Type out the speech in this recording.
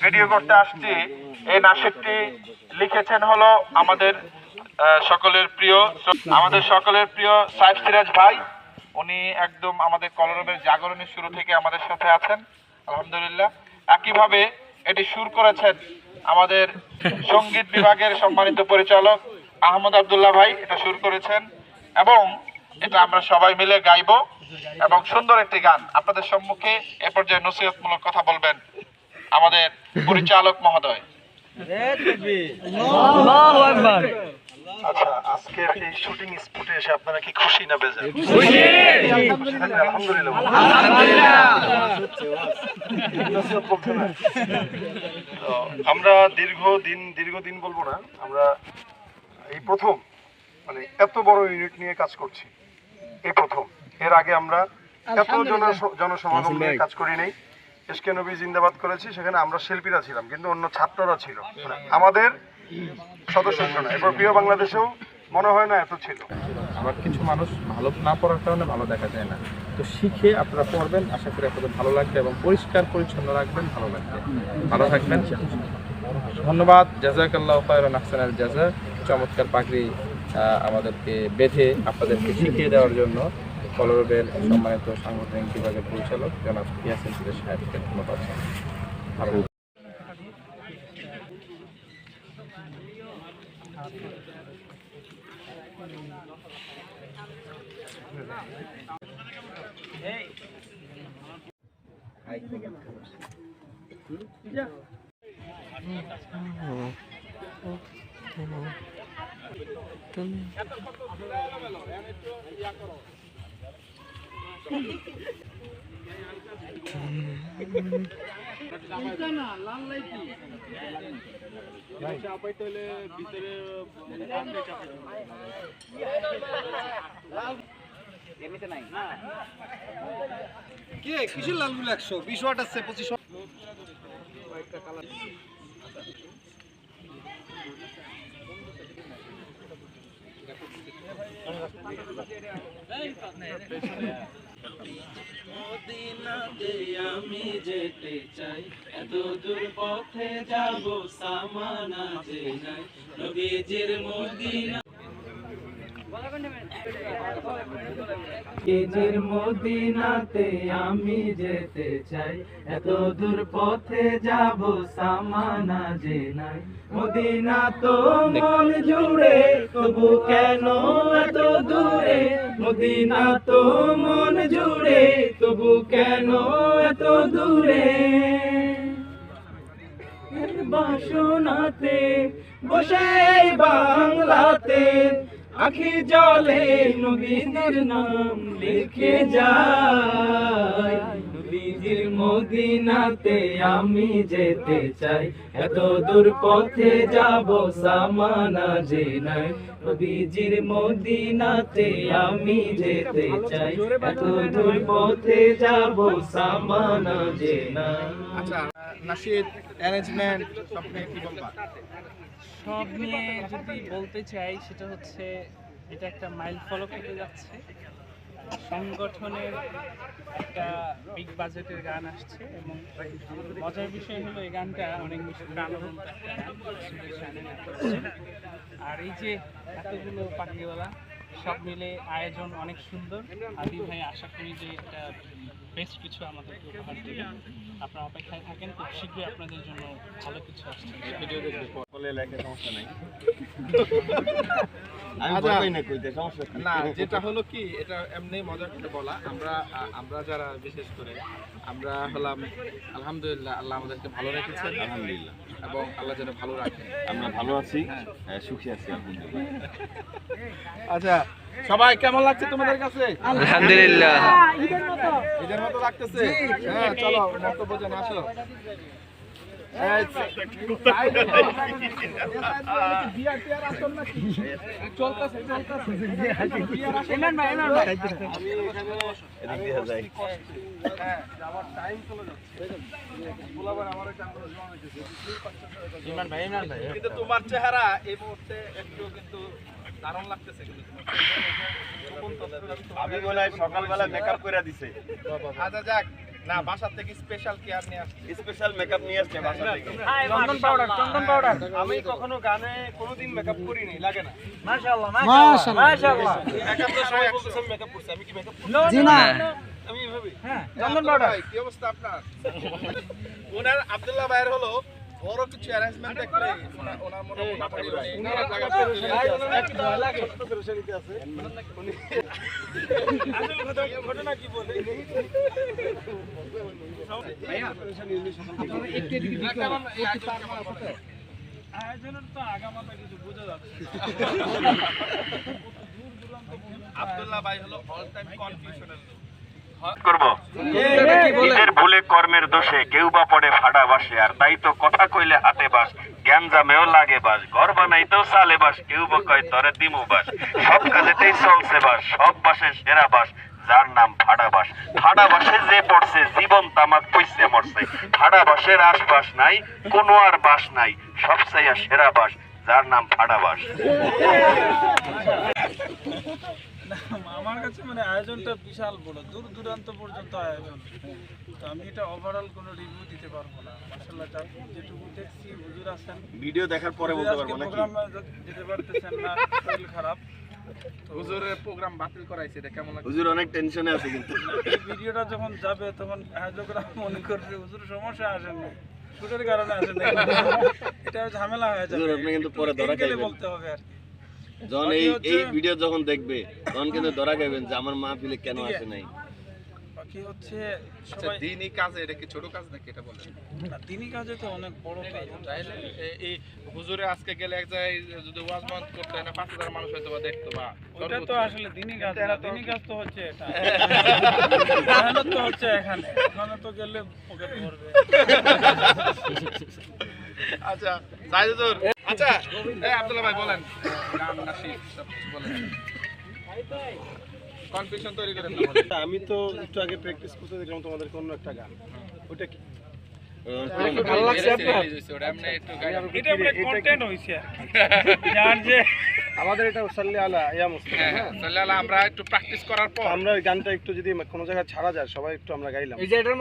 Video করতে আসছি। এই নাটকটি লিখেছেন হলো আমাদের সকলের প্রিয় সাইফ সিরাজ ভাই। উনি একদম আমাদের কলরবের জাগরণের শুরু থেকে আমাদের সাথে আছেন, আলহামদুলিল্লাহ। একইভাবে এটি সুর করেছেন আমাদের সঙ্গীত বিভাগের সম্মানিত পরিচালক আহমদ আব্দুল্লাহ ভাই, এটা সুর করেছেন এবং এটা আমরা সবাই মিলে গাইবো এবং সুন্দর একটি গান আপনাদের সম্মুখে এ পর্যায়ে নসিহতমূলক কথা বলবেন আমাদের পরিচালক মহোদয়। আচ্ছা, আজকের এই শুটিং স্পটে এসে আপনারা কি খুশি না বেজার? আলহামদুলিল্লাহ। আমরা দীর্ঘদিন বলবো না, আমরা এই প্রথম মানে এত বড় ইউনিট নিয়ে কাজ করছি, এই প্রথম। এর আগে আমরা এত জনসমাগম নিয়ে কাজ করি নাই। এসকে নবী জিন্দাবাদ করেছি, সেখানে আমরা শিল্পীরা ছিলাম কিন্তু অন্য ছাত্ররা ছিল, আমাদের সদস্য ছিল না। এরপর প্রিয় বাংলাদেশেও মনে হয় না এত ছিল। আবার কিছু মানুষ ভালো না পড়ার কারণে ভালো দেখা যায় না, তো শিখে আপনারা পড়বেন, আশা করি আপনাদের ভালো লাগবে এবং পরিষ্কার পরিচ্ছন্ন রাখবেন, ভালো লাগবে। ভালো থাকবেন, ধন্যবাদ। জাযাকাল্লাহু খায়রান আহসানাল জাযা। চমৎকার পাগড়ি আমাদেরকে বেঁধে আপনাদেরকে শিখিয়ে দেওয়ার জন্য কলরবের সম্মানিত সাংগঠনিক বিভাগের পরিচালক জনাব ইয়াসিন ফিরোজ সাহেবকে ধন্যবাদ। ভালো কিসের লালগুলো 120 ওয়াট আছে 25 ওয়াট। মদিনাতে আমি যেতে চাই, এত দূর পথে যাব সামানা যে নাই, নবীজির মদিনা নবীজির মদিনাতে আমি যেতে চাই, এত দূর পথে যাব সামানা যে নাই, মদিনা তো মন জুড়ে তবু কেন এত দূরে, মদিনা তো মন জুড়ে তবু কেন এত দূরে, বাসনাতে বসে বাংলাতে আখি জলে নবীজির নাম লিখে যায়, নবীজির মদিনাতে আমি যেতে চাই, এত দূর পথে যাব সামানা যে নাই, নবীজির মদিনাতে আমি যেতে চাই, এত দূর পথে যাব সামানা যে নাই। আচ্ছা, নাশিদ অ্যারেঞ্জমেন্ট সব নিয়ে কি বলবা? সব নিয়ে যদি বলতে চাই সেটা হচ্ছে এটা একটা মাইল ফলক হতে যাচ্ছে। সংগঠনের একটা বিগ বাজেটের গান আসছে এবং মজার বিষয় হলো এই গানটা অনেক বেশি প্রাণবন্ত একটা গান। আর এই যে এতগুলো পাখিওয়ালা সব মিলে আয়োজন অনেক সুন্দর। আদি ভাই আশা করি যে এটা বেস্ট কিছু আমাদেরকে উপহার দেবে। আপনারা অপেক্ষায় থাকেন, খুব শীঘ্রই আপনাদের জন্য ভালো কিছু আসছে। ভিডিও দেখতে বলে লেখা সমস্যা নাই। না, যেটা হলো কি, এটা এমনি মজা করে বলা। আমরা যারা বিশেষ করে আমরা হলাম আলহামদুলিল্লাহ, আল্লাহ আমাদেরকে ভালো রেখেছেন আলহামদুলিল্লাহ, এবং আল্লাহ যেন ভালো রাখেন। আমরা ভালো আছি, সুখী আছি আলহামদুলিল্লাহ। আচ্ছা, সবাই কেমন লাগছে তোমাদের কাছে? আলহামদুলিল্লাহ, ঈদের মতো লাগতেছে। হ্যাঁ, চলো বক্তব্য জানা আসো। কিন্তু তোমার চেহারা এই মুহূর্তে একটু কিন্তু দারুণ লাগতেছে। আমি মনে হয় সকালবেলা মেকআপ করে দিছে। আচ্ছা, যাক, না বাসা থেকে স্পেশাল কেয়ার নিয়ে আসছি। স্পেশাল মেকআপ নিয়ে আসছে বাসা থেকে। চন্দন পাউডার আমি কখনো গানে কোনোদিন মেকআপ করিনি, লাগে না। মাশাআল্লাহ মাশাআল্লাহ মেকআপ তো সবাই বলতেছে মেকআপ করছে, আমি কি মেকআপ করছি? জি না আমি এভাবে হ্যাঁ চন্দন পাউডার ভাই, কি অবস্থা আপনার? ওনার আব্দুল্লাহ ভাইয়ের হলো বড় কিছু অ্যারেঞ্জমেন্ট দেখলে ওনার মনে ঘটনা কি বলে? আয়োজনের তো আগামাতা কিছু বোঝা যাচ্ছে আব্দুল্লাহ ভাই হলো অল টাইম কনফিউশনাল করব নিজের ভুলে কর্মের দোষে কেউ বা পড়ে ফাড়া বাসে আর তাই তো কথা কইলে হাতে বাস জ্ঞান জামেও লাগে বাস ঘর বানাইতেও চালে বাস কেউ বা কয় তরে দিমু বাস সব কাজেতেই চলছে বাস সব বাসে সেরা বাস যার নাম ফাড়া বাস ফাড়া বাসে যে পড়ছে জীবন তামাক পইছে মরছে ফাড়া বাসের আশপাশ নাই কোনো আর বাস নাই সব চাইয়া সেরা বাস যার নাম ফাড়া বাস। আমার কাছে মানে আয়োজনটা বিশাল বড়, দূর দূরান্ত পর্যন্ত আয়োজন। তো আমি এটা ওভারঅল কোনো রিভিউ দিতে পারবো না। মাশাআল্লাহ যেটুকু দেখছি হুজুর আছেন, ভিডিও দেখার পরে বলতে পারবো নাকি? প্রোগ্রামে যেতে পারতেছেন না, শরীর খারাপ। হুজুরের প্রোগ্রাম বাতিল করাইছে, এটা কেমন লাগে? হুজুর অনেক টেনশনে আছে কিন্তু। এই ভিডিওটা যখন যাবে তখন আয়োজকরা মনে করবে হুজুর সমস্যা আসেন না, শুটের কারণে আসেন না, এটা ঝামেলা হয়ে যাবে। হুজুর আপনি কিন্তু পরে ধরা এঙ্গেলে খাইবেন। বলতে হবে আর কি। যখন এই ভিডিও যখন দেখবে তখন কিন্তু ধরা খাইবেন যে আমার মাহফিলে কেন আসে নাই। বাকি হচ্ছে আচ্ছা, সবাই দিনই কাজে এটা কি ছোট কাজ নাকি এটা বলেন? দিনই কাজে তো অনেক বড় কাজ। তাইলে এই হুজুরে আজকে গেলে এক জায়গায় যদি ওয়াজ বন্ধ করতে হয় না 5000 মানুষ হয়তো বা দেখতো বা ওটা তো আসলে দিনই কাজ না, দিনই কাজ তো হচ্ছে এটা। মেহনত তো হচ্ছে এখানে তো গেলে পকেট ভরবে। আচ্ছা যাই হুজুর। আচ্ছা এই আব্দুল্লাহ ভাই বলেন, গান নাসিক সব কিছু বলেন, কনফিউশন তৈরি করেন না বলেন। আমি তো একটু আগে প্র্যাকটিস করতে দেখলাম তোমাদের কোনো একটা গান, ওটা কি? ভালো লাগছে আপনার? Release হয়েছে, ওটা এমনি একটু গাই। এটা মানে কন্টেন্ট হইছে আর কি। যার যে আমাদের এটা সাল্লি আলা ইয়া মুস্তাফা, হ্যাঁ হ্যাঁ? তাহলে আমরা একটু প্র্যাকটিস করার পর আমরা ওই গানটা একটু যদি কোনো জায়গায় ছাড়া যায় সবাই একটু আমরা গাইলাম। এই যে এটার